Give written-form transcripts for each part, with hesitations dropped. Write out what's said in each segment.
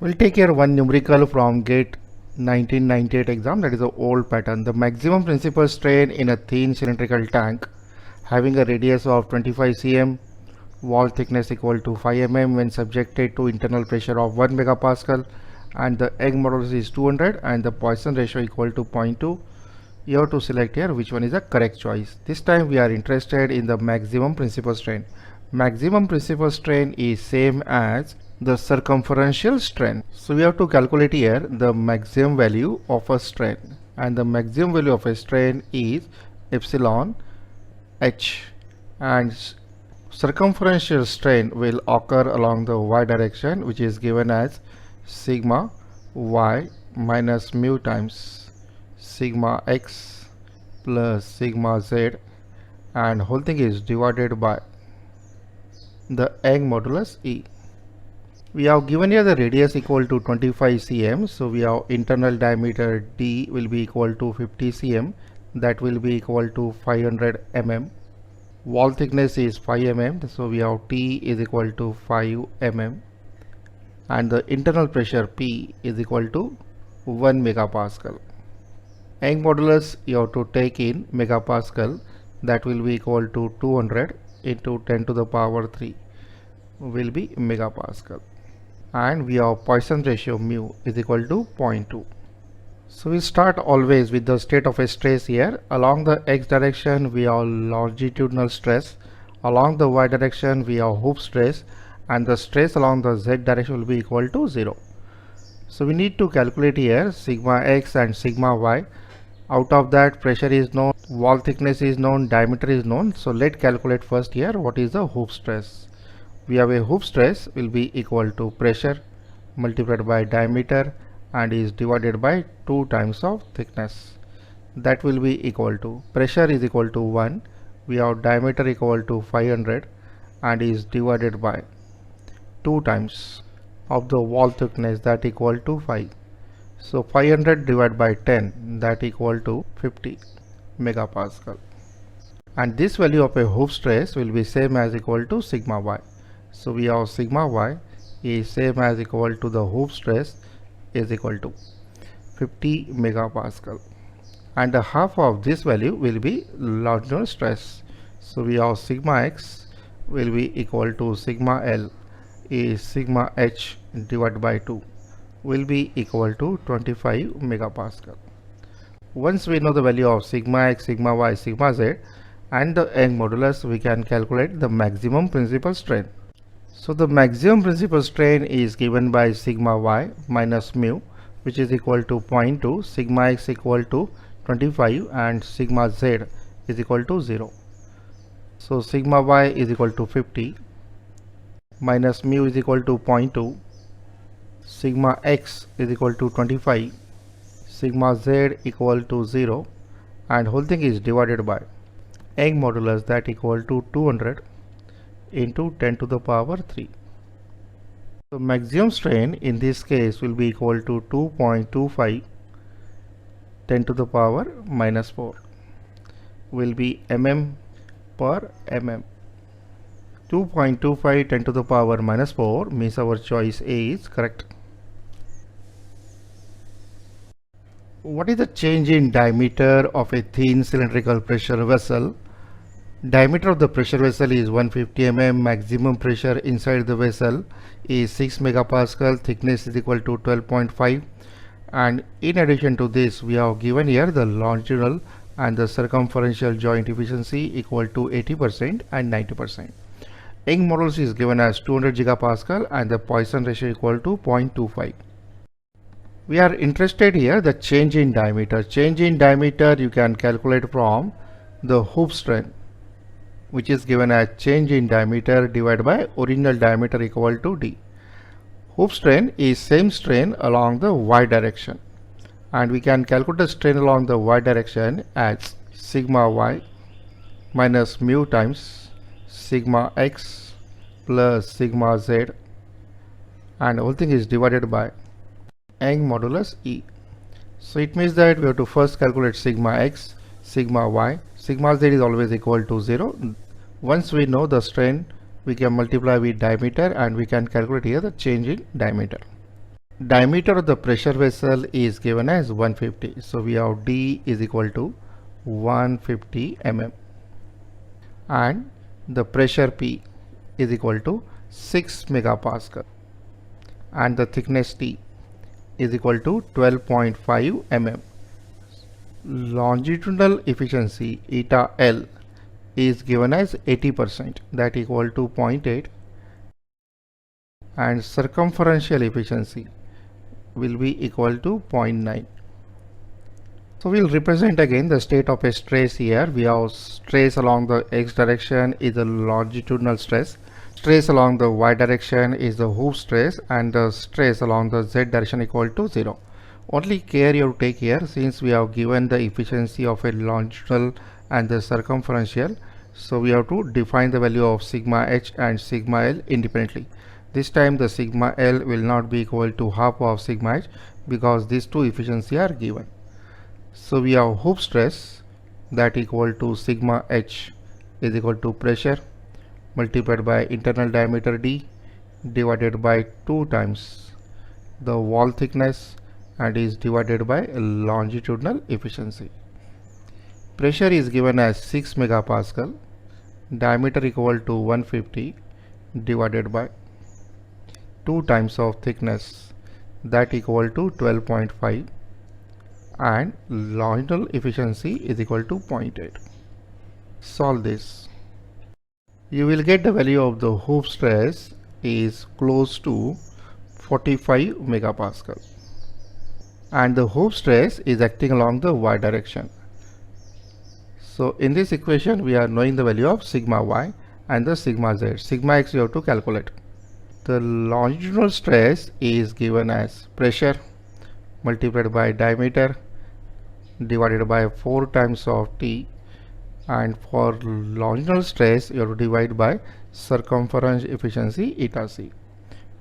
We'll take here one numerical from GATE 1998 exam, that is the old pattern. The maximum principal strain in a thin cylindrical tank having a radius of 25 cm, wall thickness equal to 5 mm when subjected to internal pressure of 1 megapascal, and the Young modulus is 200 and the Poisson ratio equal to 0.2. You have to select here which one is the correct choice. This time we are interested in the maximum principal strain. Maximum principal strain is same as the circumferential strain. So we have to calculate here the maximum value of a strain, and the maximum value of a strain is epsilon h, and circumferential strain will occur along the y direction, which is given as sigma y minus mu times sigma x plus sigma z, and whole thing is divided by the Young modulus E. We have given here the radius equal to 25 cm, so we have internal diameter D will be equal to 50 cm, that will be equal to 500 mm. Wall thickness is 5 mm, so we have T is equal to 5 mm, and the internal pressure P is equal to 1 megapascal. Young modulus you have to take in megapascal, that will be equal to 200 into 10 to the power 3 will be megapascal, and we have Poisson ratio mu is equal to 0.2. So we start always with the state of a stress here. Along the x direction we have longitudinal stress, along the y direction we have hoop stress, and the stress along the z direction will be equal to 0. So we need to calculate here sigma x and sigma y. Out of that, pressure is known, wall thickness is known, diameter is known. So let's calculate first here what is the hoop stress. We have a hoop stress will be equal to pressure multiplied by diameter and is divided by 2 times of thickness. That will be equal to, pressure is equal to 1, we have diameter equal to 500 and is divided by 2 times of the wall thickness, that equal to 5. So 500 divided by 10, that equal to 50 megapascal. And this value of a hoop stress will be same as equal to sigma y. So we have sigma y is same as equal to the hoop stress is equal to 50 megapascal, and the half of this value will be longitudinal stress. So we have sigma x will be equal to sigma L is sigma h divided by 2 will be equal to 25 megapascal. Once we know the value of sigma x, sigma y, sigma z and the Young modulus, we can calculate the maximum principal strain. So the maximum principal strain is given by sigma y minus mu, which is equal to 0.2, sigma x equal to 25 and sigma z is equal to 0. So sigma y is equal to 50 minus mu is equal to 0.2, sigma x is equal to 25, sigma z equal to 0, and whole thing is divided by Young modulus, that equal to 200 into 10 to the power 3. So maximum strain in this case will be equal to 2.25 10 to the power minus 4 will be mm per mm. 2.25 10 to the power minus 4 means our choice A is correct. What is the change in diameter of a thin cylindrical pressure vessel? Diameter of the pressure vessel is 150 mm, maximum pressure inside the vessel is 6 megapascal, thickness is equal to 12.5, and in addition to this we have given here the longitudinal and the circumferential joint efficiency equal to 80% and 90%. Young modulus is given as 200 gigapascal and the Poisson ratio equal to 0.25. We are interested here the change in diameter. Change in diameter you can calculate from the hoop strain, which is given as change in diameter divided by original diameter equal to d. Hoop strain is same strain along the y direction, and we can calculate the strain along the y direction as sigma y minus mu times sigma x plus sigma z, and whole thing is divided by Young modulus E. So it means that we have to first calculate sigma x, sigma y, sigma z is always equal to 0. Once we know the strain, we can multiply with diameter and we can calculate here the change in diameter. Diameter of the pressure vessel is given as 150. So we have D is equal to 150 mm and the pressure P is equal to 6 megapascal and the thickness T is equal to 12.5 mm. Longitudinal efficiency eta L is given as 80%, that equal to 0.8, and circumferential efficiency will be equal to 0.9. So we'll represent again the state of a stress here. We have stress along the x direction is the longitudinal stress. Stress along the y direction is the hoop stress, and the stress along the z direction equal to 0. Only care you take here, since we have given the efficiency of a longitudinal and the circumferential, so we have to define the value of sigma h and sigma l independently. This time the sigma l will not be equal to half of sigma h because these two efficiency are given. So we have hoop stress that equal to sigma h is equal to pressure multiplied by internal diameter d divided by 2 times the wall thickness and is divided by longitudinal efficiency. Pressure is given as 6 megapascal, diameter equal to 150 divided by 2 times of thickness, that equal to 12.5, and longitudinal efficiency is equal to 0.8. Solve this. You will get the value of the hoop stress is close to 45 megapascal. And the hoop stress is acting along the y direction. So in this equation we are knowing the value of sigma y and the sigma z. Sigma x you have to calculate. The longitudinal stress is given as pressure multiplied by diameter divided by 4 times of t, and for longitudinal stress you have to divide by circumference efficiency eta c.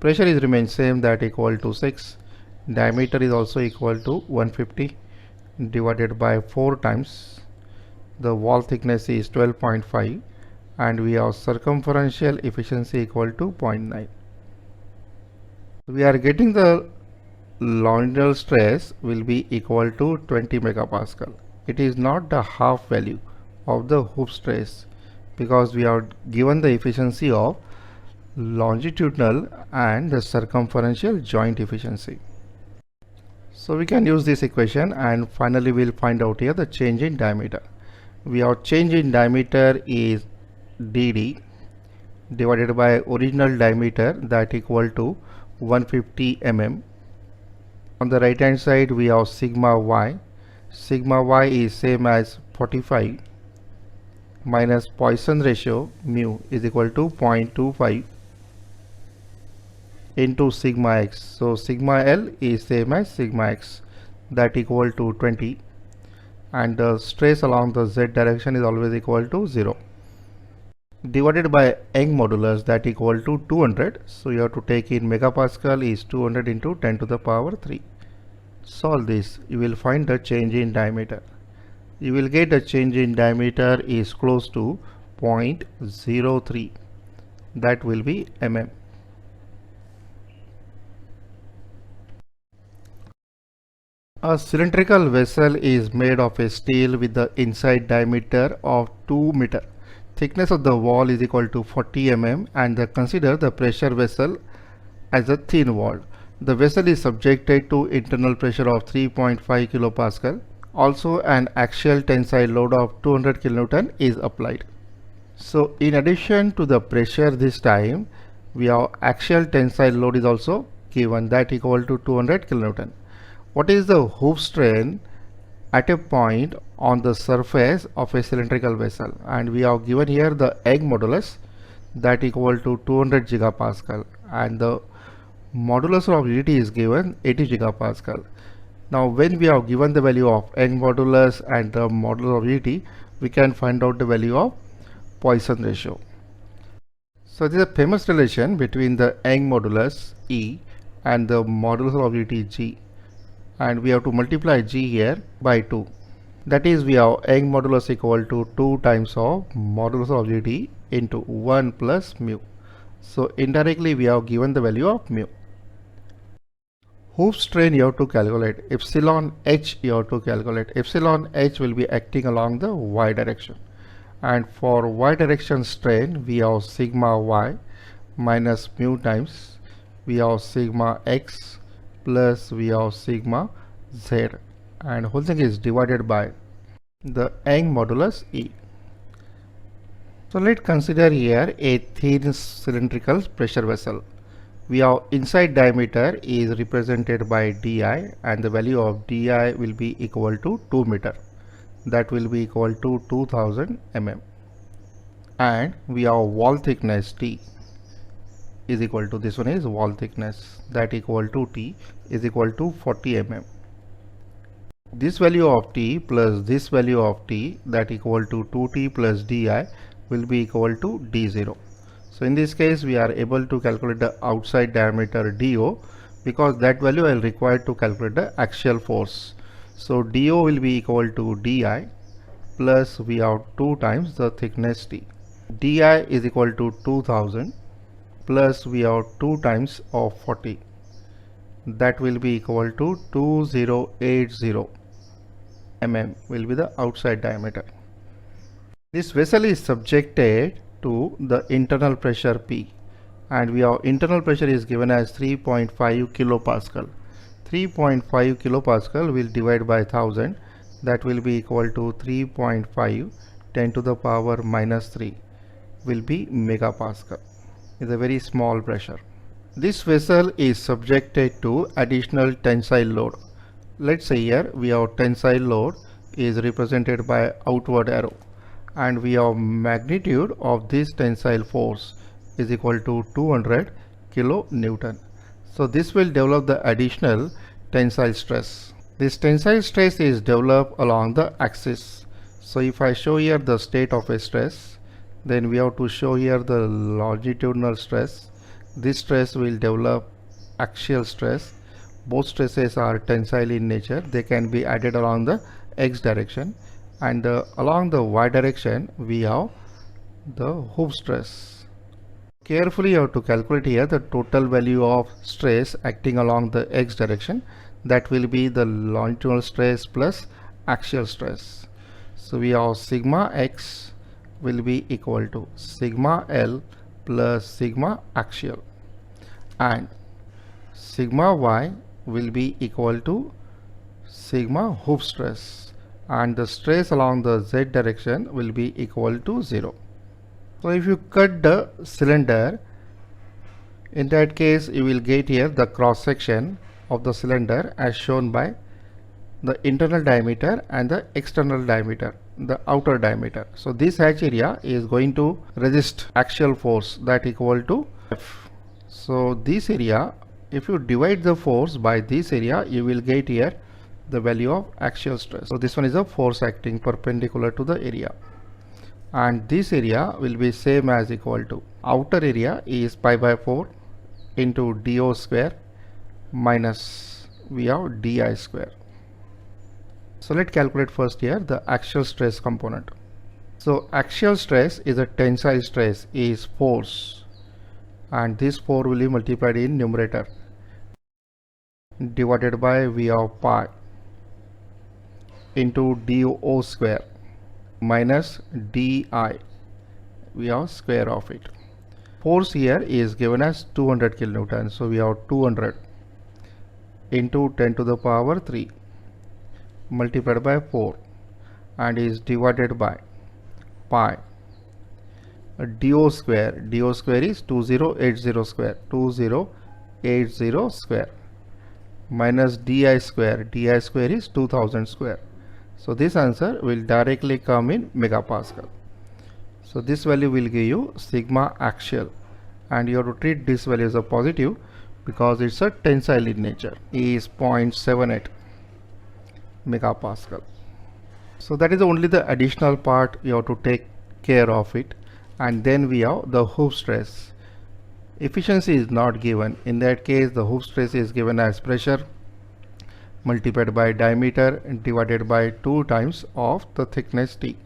Pressure is remains same, that equal to 6. Diameter is also equal to 150 divided by 4 times the wall thickness is 12.5, and we have circumferential efficiency equal to 0.9. We are getting the longitudinal stress will be equal to 20 megapascal. It is not the half value of the hoop stress because we are given the efficiency of longitudinal and the circumferential joint efficiency. So we can use this equation, and finally we'll find out here the change in diameter. We have change in diameter is dd divided by original diameter, that equal to 150 mm. On the right hand side we have sigma y. Sigma y is same as 45 minus Poisson ratio mu is equal to 0.25 into sigma x. So sigma l is same as sigma x, that equal to 20, and the stress along the z direction is always equal to 0, divided by Young modulus, that equal to 200. So you have to take in megapascal is 200 into 10 to the power 3. Solve this. You will find the change in diameter. You will get the change in diameter is close to 0.03, that will be mm. A cylindrical vessel is made of a steel with the inside diameter of 2 meter. Thickness of the wall is equal to 40 mm, and consider the pressure vessel as a thin wall. The vessel is subjected to internal pressure of 3.5 kilopascal. Also an axial tensile load of 200 kilonewton is applied. So in addition to the pressure, this time we have axial tensile load is also given, that equal to 200 kilonewton. What is the hoop strain at a point on the surface of a cylindrical vessel? And we have given here the Young modulus, that equal to 200 gigapascal, and the modulus of rigidity is given 80 gigapascal. Now when we have given the value of Young modulus and the modulus of rigidity, we can find out the value of Poisson ratio. So there is a famous relation between the Young modulus E and the modulus of rigidity G, and we have to multiply G here by 2. That is, we have Young modulus equal to 2 times of modulus of rigidity into 1 plus mu. So indirectly we have given the value of mu. Hoop strain you have to calculate. Epsilon h you have to calculate. Epsilon h will be acting along the y direction. And for y direction strain, we have sigma y minus mu times we have sigma x plus we have sigma z, and whole thing is divided by the Young modulus E. So let's consider here a thin cylindrical pressure vessel. We have inside diameter is represented by di, and the value of di will be equal to 2 meter. That will be equal to 2000 mm. And we have wall thickness T is equal to, this one is wall thickness, that equal to T is equal to 40 mm. This value of T plus this value of T, that equal to 2T plus di, will be equal to d0. So in this case we are able to calculate the outside diameter DO, because that value I will require to calculate the axial force. So DO will be equal to di plus we have 2 times the thickness T. Di is equal to 2000 plus we have 2 times of 40, that will be equal to 2080 mm will be the outside diameter. This vessel is subjected to the internal pressure P, and we have internal pressure is given as 3.5 kilopascal. 3.5 kilopascal will divide by 1000, that will be equal to 3.5 10 to the power minus 3 will be megapascal. It's a very small pressure. This vessel is subjected to additional tensile load. Let's say here we have tensile load is represented by outward arrow, and we have magnitude of this tensile force is equal to 200 kilonewton. So this will develop the additional tensile stress. This tensile stress is developed along the axis. So if I show here the state of a stress, then we have to show here the longitudinal stress. This stress will develop axial stress. Both stresses are tensile in nature. They can be added along the x direction, and along the y direction we have the hoop stress. Carefully you have to calculate here the total value of stress acting along the x direction, that will be the longitudinal stress plus axial stress. So we have sigma x will be equal to sigma L plus sigma axial, and sigma y will be equal to sigma hoop stress, and the stress along the z direction will be equal to 0. So if you cut the cylinder, in that case you will get here the cross section of the cylinder as shown by the internal diameter and the external diameter, the outer diameter. So this hatch area is going to resist axial force, that equal to F. So this area, if you divide the force by this area, you will get here the value of axial stress. So this one is a force acting perpendicular to the area, and this area will be same as equal to outer area is pi by 4 into do square minus we have di square. So let's calculate first here the axial stress component. So axial stress is a tensile stress is force, and this 4 will be multiplied in numerator divided by v of pi into do square minus di, we have square of it. Force here is given as 200 kilonewton, so we have 200 into 10 to the power 3 multiplied by 4 and is divided by pi. Do square is 2080 square minus di square is 2000 square. So this answer will directly come in megapascal. So this value will give you sigma axial, and you have to treat this value as a positive because it's a tensile in nature, is 0.78 megapascal. So that is only the additional part you have to take care of it. And then we have the hoop stress. Efficiency is not given. In that case the hoop stress is given as pressure multiplied by diameter divided by 2 times of the thickness T.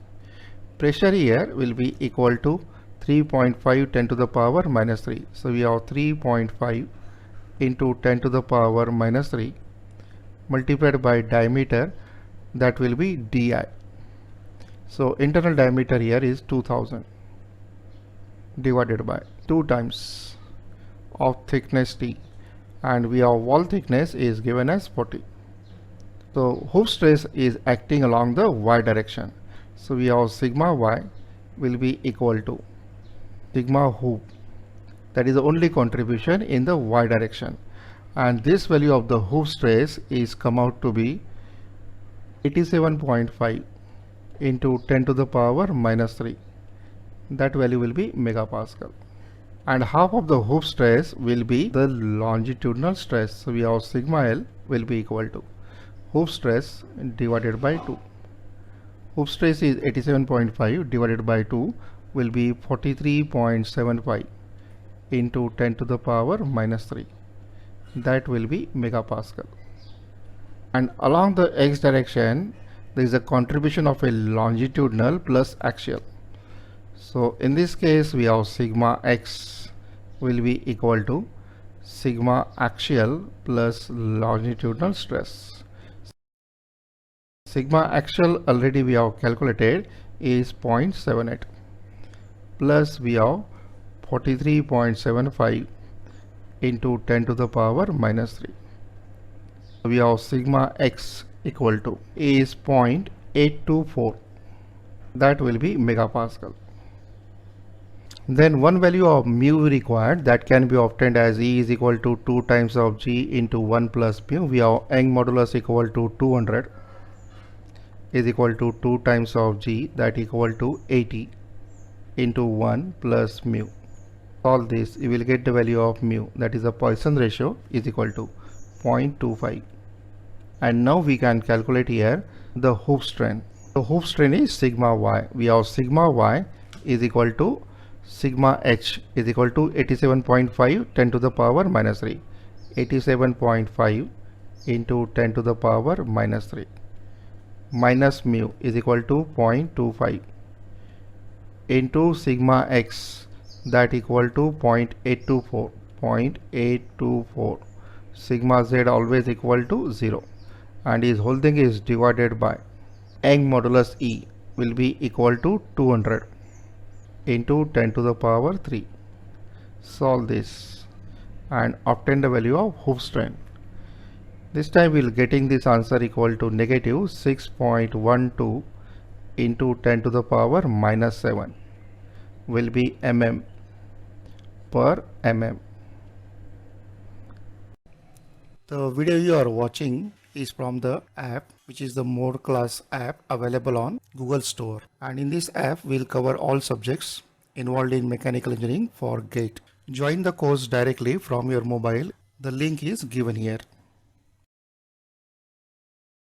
Pressure here will be equal to 3.5 10 to the power minus 3. So we have 3.5 into 10 to the power minus 3 multiplied by diameter, that will be di. So internal diameter here is 2000 divided by 2 times of thickness t, and we have wall thickness is given as 40. So hoop stress is acting along the y direction. So we have sigma y will be equal to sigma hoop, that is the only contribution in the y direction, and this value of the hoop stress is come out to be 87.5 into 10 to the power minus 3. That value will be megapascal, and half of the hoop stress will be the longitudinal stress. So we have sigma L will be equal to hoop stress divided by 2. Hoop stress is 87.5 divided by 2 will be 43.75 into 10 to the power minus 3. That will be megapascal. And along the x direction, there is a contribution of a longitudinal plus axial. So in this case, we have sigma x will be equal to sigma axial plus longitudinal stress. Sigma axial already we have calculated is 0.78 plus we have 43.75 into 10 to the power minus 3. We have sigma x equal to is 0.824. That will be megapascal. Then one value of mu required, that can be obtained as E is equal to 2 times of G into 1 plus mu. We have Young modulus equal to 200 is equal to 2 times of G, that equal to 80 into 1 plus mu. All this you will get the value of mu, that is the Poisson ratio is equal to 0.25. And now we can calculate here the hoop strain. The hoop strain is sigma y. We have sigma y is equal to sigma h is equal to 87.5 10 to the power minus 3. 87.5 into 10 to the power minus 3 minus mu is equal to 0.25 into sigma x, that equal to 0.824. 0.824. Sigma z always equal to 0, and his whole thing is divided by Young modulus E will be equal to 200 into 10 to the power 3. Solve this and obtain the value of hoop strain. This time we will getting this answer equal to negative 6.12 into 10 to the power minus 7 will be mm per mm. The video you are watching is from the app, which is the Mohod class app available on Google Store, and in this app we'll cover all subjects involved in mechanical engineering for GATE. Join the course directly from your mobile. The link is given here.